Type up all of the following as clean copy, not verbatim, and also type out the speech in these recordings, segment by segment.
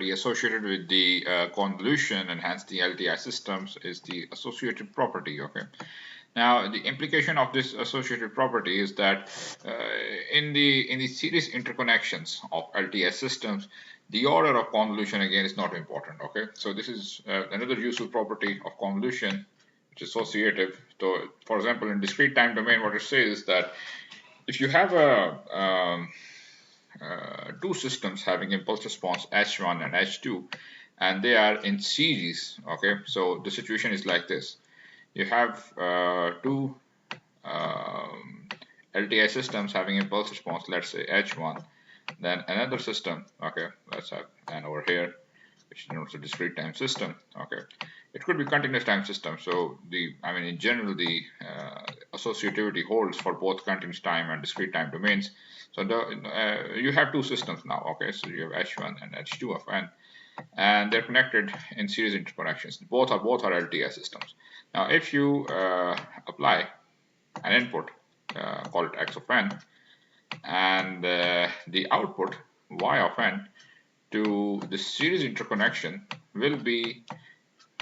property associated with the convolution and hence the LTI systems is the associative property. Okay. Now, the implication of this associative property is that in the series interconnections of LTI systems, the order of convolution again is not important. Okay, so this is another useful property of convolution, which is associative. So, for example, in discrete time domain, what it says is that if you have two systems having impulse response H1 and H2, and they are in series. Okay, so the situation is like this. You have two LTI systems having impulse response, let's say H1, then another system, okay, let's have n over here, which denotes a discrete time system. Okay, it could be continuous time system. So in general, the associativity holds for both continuous time and discrete time domains. So you have two systems now. Okay, so you have H1 and H2 of n, and they're connected in series interconnections. Both are LTI systems. Now, if you apply an input, call it x of n, and the output y of n to the series interconnection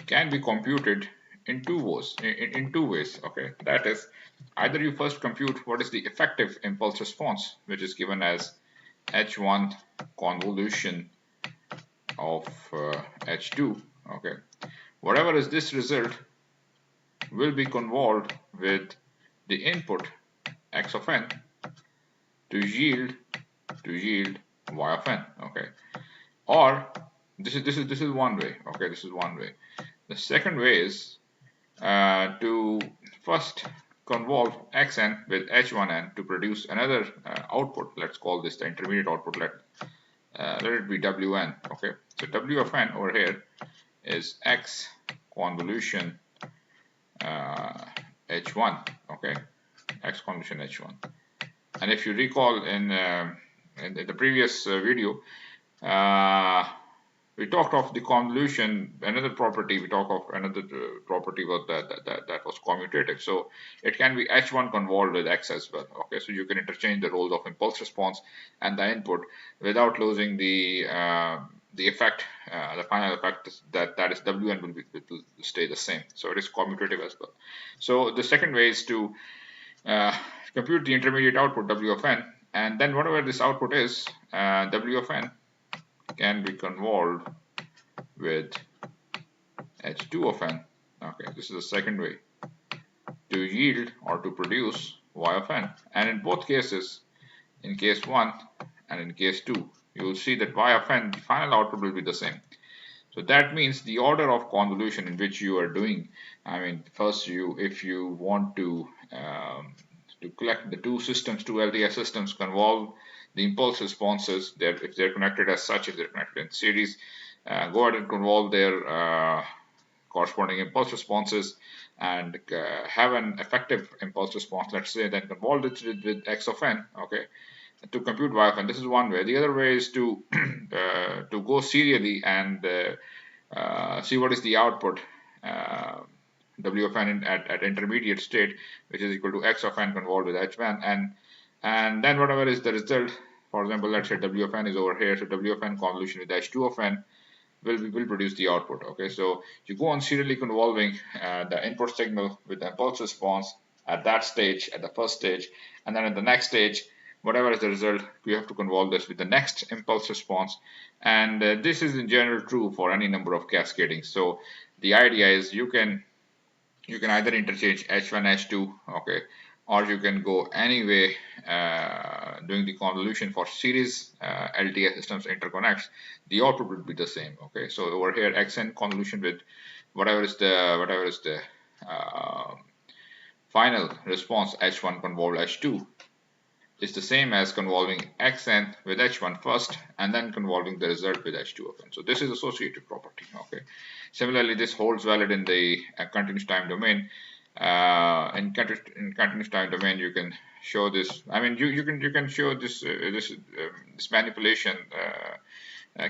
can be computed in two ways. Okay, that is, either you first compute what is the effective impulse response, which is given as h1 convolution of h2. Okay, whatever is this result will be convolved with the input x of n to yield y of n. Okay, or this is one way. Okay, this is one way. The second way is to first convolve xn with h1n to produce another output. Let's call this the intermediate output. Let it be wn. Okay, so w of n over here is x convolution h1. Okay, x convolution h1. And if you recall in the previous video, we talked of the convolution. Another property we talked of property was that was commutative. So it can be h1 convolved with x as well. Okay, so you can interchange the roles of impulse response and the input without losing the effect, the final effect that is wn will stay the same. So it is commutative as well. So the second way is to compute the intermediate output w of n, and then whatever this output is, w of n can be convolved with h2 of n. Okay, this is the second way to yield or to produce y of n. And in both cases, in case 1 and in case 2, you will see that y of n, the final output will be the same. So that means the order of convolution in which you are doing, first if you want to collect the two LTI systems, convolve the impulse responses, if they're connected as such, if they're connected in series, go ahead and convolve their corresponding impulse responses and have an effective impulse response, let's say, then convolve it with x of n, okay, to compute y of n. This is one way. The other way is to go serially and see what is the output w of n at intermediate state, which is equal to x of n convolved with h1, and then whatever is the result. For example, let's say w of n is over here, so w of n convolution with h2 of n will produce the output. Okay, so you go on serially convolving the input signal with the impulse response at that stage, at the first stage, and then at the next stage, whatever is the result, you have to convolve this with the next impulse response. And this is in general true for any number of cascading. So the idea is you can either interchange h1 h2, okay, or you can go anyway doing the convolution for series LTI systems interconnects. The output will be the same. Okay, so over here xn convolution with whatever is the final response h1 convolved h2 is the same as convolving xn with h1 first and then convolving the result with h2 of n. So this is associative property. Okay. Similarly, this holds valid in the continuous time domain. In continuous time domain, you can show this. You can show this this manipulation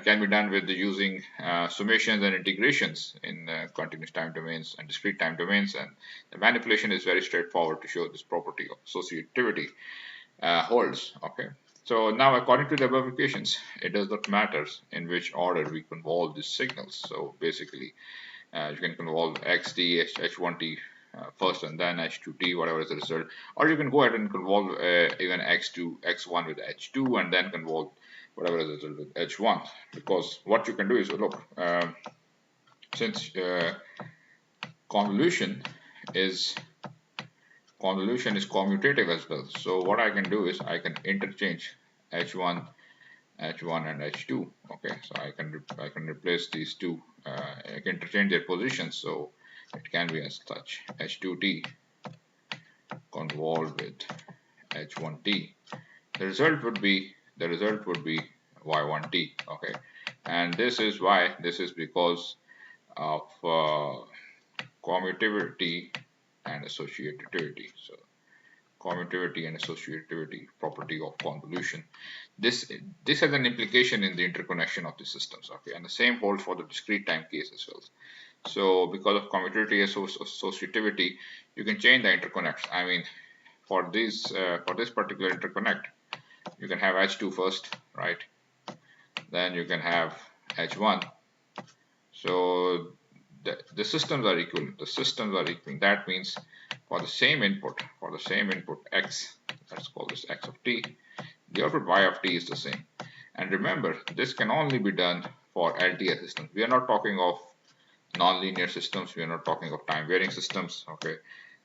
can be done with using summations and integrations in continuous time domains and discrete time domains, and the manipulation is very straightforward to show this property of associativity holds. Okay, So now, according to the above equations, it does not matter in which order we convolve these signals. So basically, you can convolve xt, h1t first and then h2t, whatever is the result. Or you can go ahead and convolve even x2, x1 with h2 and then convolve whatever is the result with h1. Because what you can do is, look, since convolution is commutative as well. So what I can do is I can interchange h1, h1 and h2. Okay, so I can replace these two. I can interchange their positions, so it can be as such: h2t convolved with h1t. The result would be y1t. Okay, and this is why. This is because of commutativity and associativity. So commutativity and associativity property of convolution. This has an implication in the interconnection of the systems. Okay, and the same holds for the discrete time case as well. So because of commutativity and associativity, you can change the interconnects. I mean, for this particular interconnect, you can have H2 first, right? Then you can have H1. So the systems are equal. The systems are equal. That means for the same input x, let's call this x of t, the output y of t is the same. And remember, this can only be done for LTI systems. We are not talking of nonlinear systems. We are not talking of time varying systems. Okay,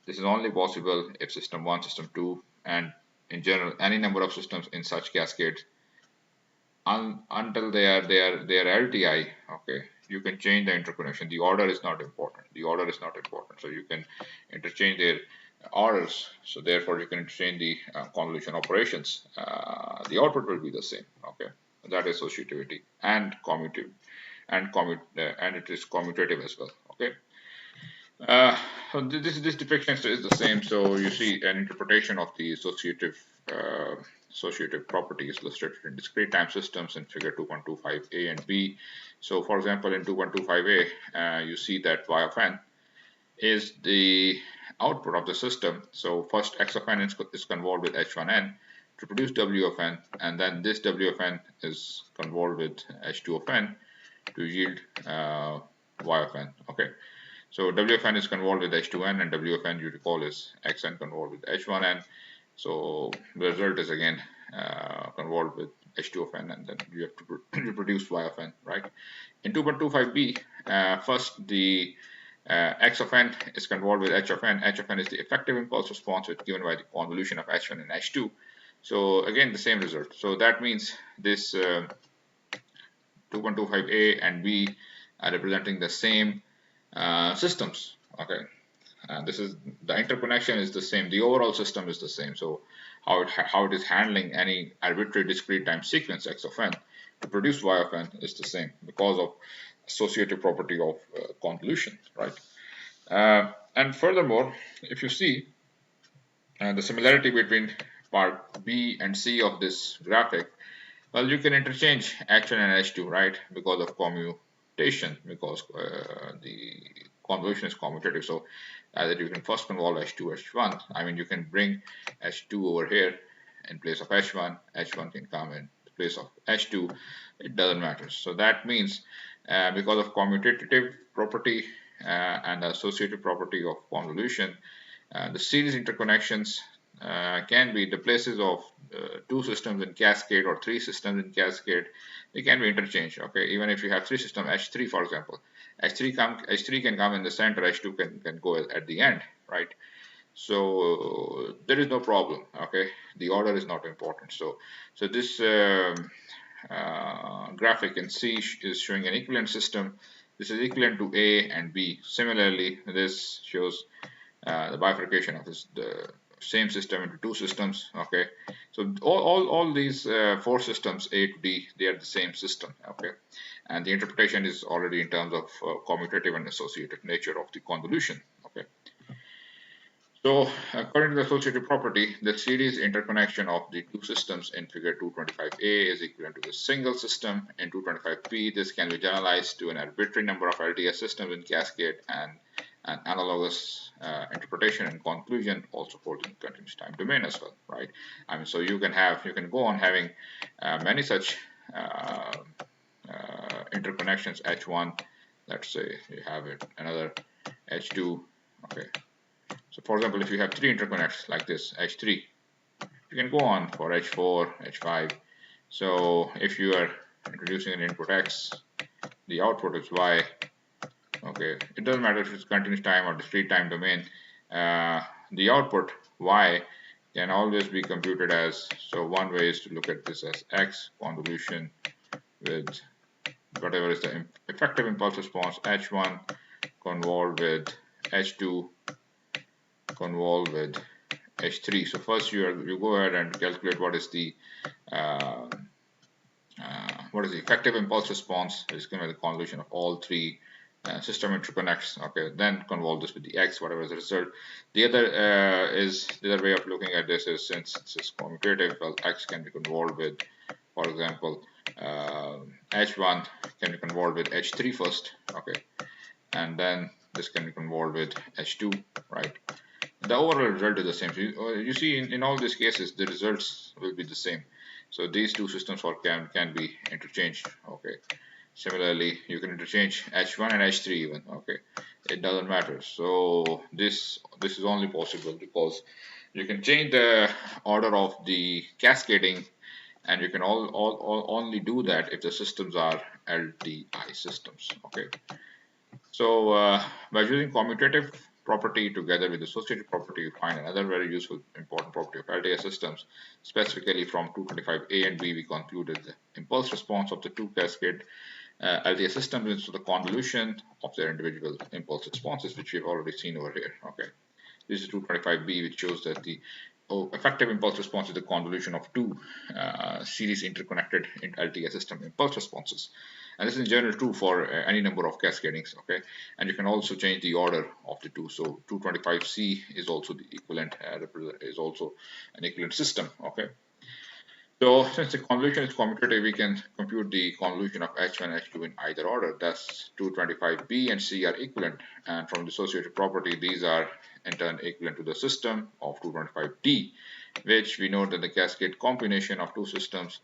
this is only possible if system 1, system 2, and in general any number of systems in such cascades until they are LTI. Okay, you can change the interconnection. The order is not important. So you can interchange their orders. So therefore, you can interchange the convolution operations. The output will be the same. Okay, that is associativity and commutative, and it is commutative as well. Okay. So this depiction is the same. So you see an interpretation of the associative property is illustrated in discrete time systems in figure 2.25a and b. So for example, in 2.25a, you see that y of n is the output of the system. So first x of n is convolved with h1n to produce w of n, and then this w of n is convolved with h2 of n to yield y of n. Okay. So WFN is convolved with H2n, and WFN, you recall, is Xn convolved with H1n. So the result is again convolved with H2 of n, and then you have to reproduce Y of n, right? In 2.25b, first the X of n is convolved with H of n. H of n is the effective impulse response, which is given by the convolution of H1 and H2. So again, the same result. So that means this 2.25a and b are representing the same systems. Okay, and this is the interconnection is the same, the overall system is the same. So how it is handling any arbitrary discrete time sequence x of n to produce y of n is the same because of associative property of convolution, right? And furthermore, if you see the similarity between part B and C of this graphic, well, you can interchange H1 and H2, right, because of commutation, because the convolution is commutative. So either you can first convolve H2, H1. I mean, you can bring H2 over here in place of H1. H1 can come in place of H2. It doesn't matter. So that means because of commutative property and the associative property of convolution, the series interconnections can be the places of two systems in cascade or three systems in cascade. They can be interchanged. Okay, even if you have three systems, H3 for example, H3 can come in the center, H2 can go at the end, right? So there is no problem. Okay, the order is not important. So this graphic in C is showing an equivalent system. This is equivalent to A and B. Similarly, this shows the bifurcation of the same system into two systems. Okay, so all these four systems A to D, they are the same system. Okay, and the interpretation is already in terms of commutative and associative nature of the convolution. Okay, so according to the associative property, the series interconnection of the two systems in figure 225a is equivalent to the single system. In 225b, this can be generalized to an arbitrary number of LTS systems in cascade, and and analogous interpretation and conclusion also hold in continuous time domain as well, right? I mean, so you can go on having many such interconnections H1. Let's say you have it another H2. Okay, so for example, if you have three interconnects like this H3, you can go on for H4, H5. So if you are introducing an input X, the output is Y. Okay, it doesn't matter if it's continuous time or discrete time domain. The output Y can always be computed as, so one way is to look at this as X convolution with whatever is the effective impulse response H1 convolved with H2 convolved with H3. So first you go ahead and calculate uh, what is the effective impulse response, is going to be the convolution of all three system interconnects. Okay, then convolve this with the X, whatever is the result. The other way of looking at this is, since this is commutative, well, X can be convolved with, for example, H1 can be convolved with H3 first. Okay, and then this can be convolved with H2, right? The overall result is the same. So you see in all these cases the results will be the same. So these two systems can be interchanged. Okay. Similarly, you can interchange H1 and H3 even. Okay, it doesn't matter. So this is only possible because you can change the order of the cascading, and you can only do that if the systems are LTI systems. Okay. So by using commutative property together with associative property, you find another very useful important property of LTI systems. Specifically from 225A and B, we concluded the impulse response of the two cascade LTI systems into the convolution of their individual impulse responses, which we've already seen over here. Okay, this is 225B, which shows that the effective impulse response is the convolution of two series interconnected in LTI system impulse responses. And this is in general true for any number of cascadings. Okay, and you can also change the order of the two. So 225C is also the equivalent, is also an equivalent system. Okay. So since the convolution is commutative, we can compute the convolution of H1 and H2 in either order. Thus 225B and C are equivalent, and from the associative property, these are in turn equivalent to the system of 225D, which we know that the cascade combination of two systems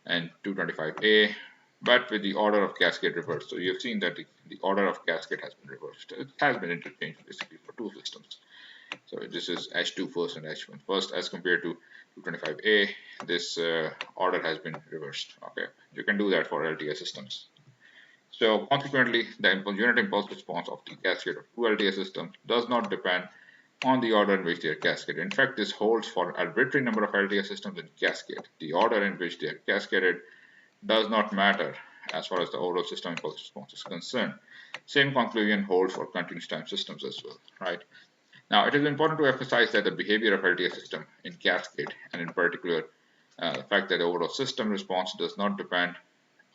and 225A, but with the order of cascade reversed. So you have seen that the order of cascade has been reversed. It has been interchanged basically for two systems. So this is H2 first and H1 first, as compared to 225A. This order has been reversed. Okay, you can do that for LTI systems. So consequently, the unit impulse response of the cascade of two LTI systems does not depend on the order in which they are cascaded. In fact, this holds for an arbitrary number of LTI systems in cascade. The order in which they are cascaded does not matter as far as the overall system impulse response is concerned. Same conclusion holds for continuous time systems as well, right? Now, it is important to emphasize that the behavior of LTI system in cascade, and in particular, the fact that the overall system response does not depend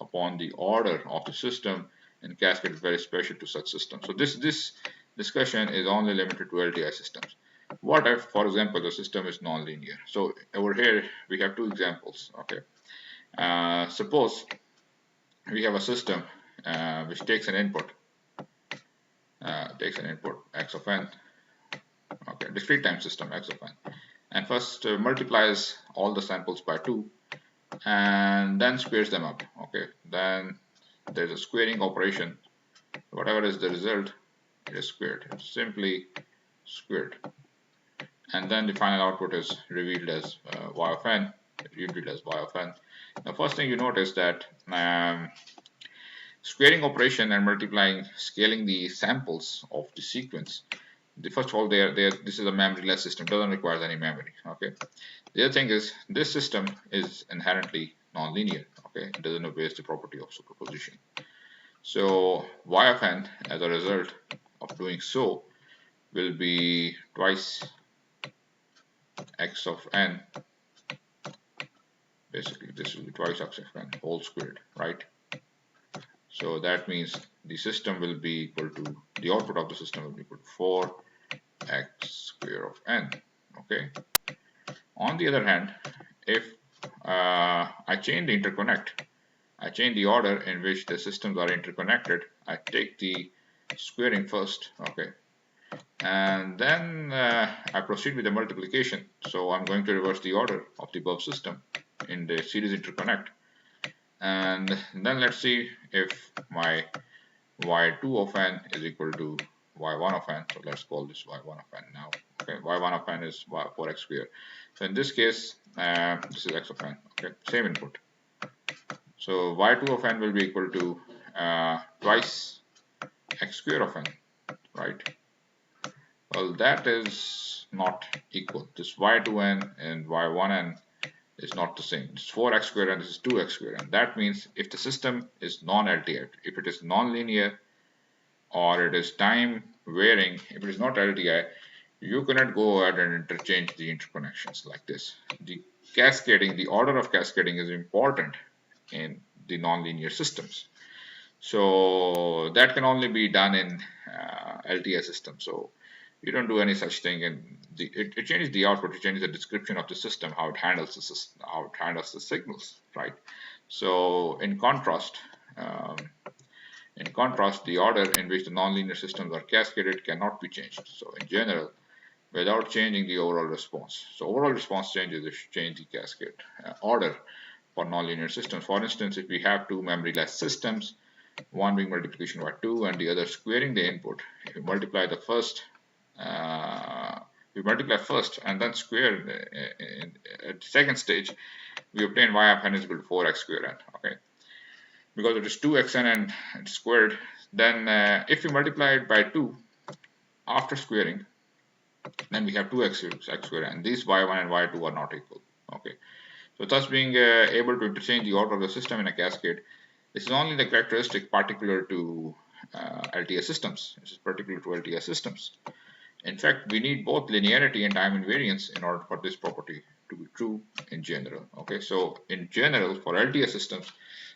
upon the order of the system in cascade, is very special to such systems. So this discussion is only limited to LTI systems. What if, for example, the system is nonlinear? So over here we have two examples. Okay, suppose we have a system which takes an input x of n. Okay, discrete time system x of n, and first multiplies all the samples by 2 and then squares them up. Okay, then there's a squaring operation. Whatever is the result, it is squared. It's simply squared, and then the final output is revealed as y of n. Now, first thing you notice that squaring operation and multiplying, scaling the samples of the sequence. First of all, this is a memoryless system, doesn't require any memory. Okay. The other thing is, this system is inherently nonlinear. Okay, it doesn't obey the property of superposition. So y of n, as a result of doing so, will be twice x of n. Basically, this will be twice x of n whole squared, right? So that means the system will be equal to, the output of the system will be equal to 4x square of n. Okay. On the other hand, if I change the interconnect, I change the order in which the systems are interconnected, I take the squaring first. Okay. And then I proceed with the multiplication. So I'm going to reverse the order of the above system in the series interconnect. And then let's see if my y2 of n is equal to y1 of n. So let's call this y1 of n now. Okay, y1 of n is 4x squared. So in this case, this is x of n. Okay, same input. So y2 of n will be equal to twice x squared of n, right? Well, that is not equal. This y2n and y1n is not the same. It's 4x squared and this is 2x squared. And that means if the system is non-LTI, if it is nonlinear or it is time varying, if it is not LTI, you cannot go ahead and interchange the interconnections like this. The cascading, the order of cascading is important in the nonlinear systems. So that can only be done in LTI systems. So you don't do any such thing, and it changes the output. It changes the description of the system, how it handles the system, how it handles the signals, right? So in contrast, the order in which the nonlinear systems are cascaded cannot be changed. So in general, without changing the overall response. So overall response changes if you change the cascade order for nonlinear systems. For instance, if we have two memory-less systems, one being multiplication by 2 and the other squaring the input, if you multiply the first, we multiply first and then square at the second stage, we obtain y of n is equal to 4x squared n. Okay, because it is 2xn and it's squared, then if we multiply it by 2 after squaring, then we have 2x squared, and these y1 and y2 are not equal. Okay, so thus being able to interchange the order of the system in a cascade, this is only the characteristic particular to LTS systems. This is particular to LTS systems. In fact, we need both linearity and time invariance in order for this property to be true in general. Okay, so in general, for LTS systems,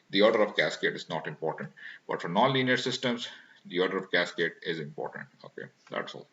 the order of cascade is not important, but for nonlinear systems, the order of cascade is important. Okay, that's all.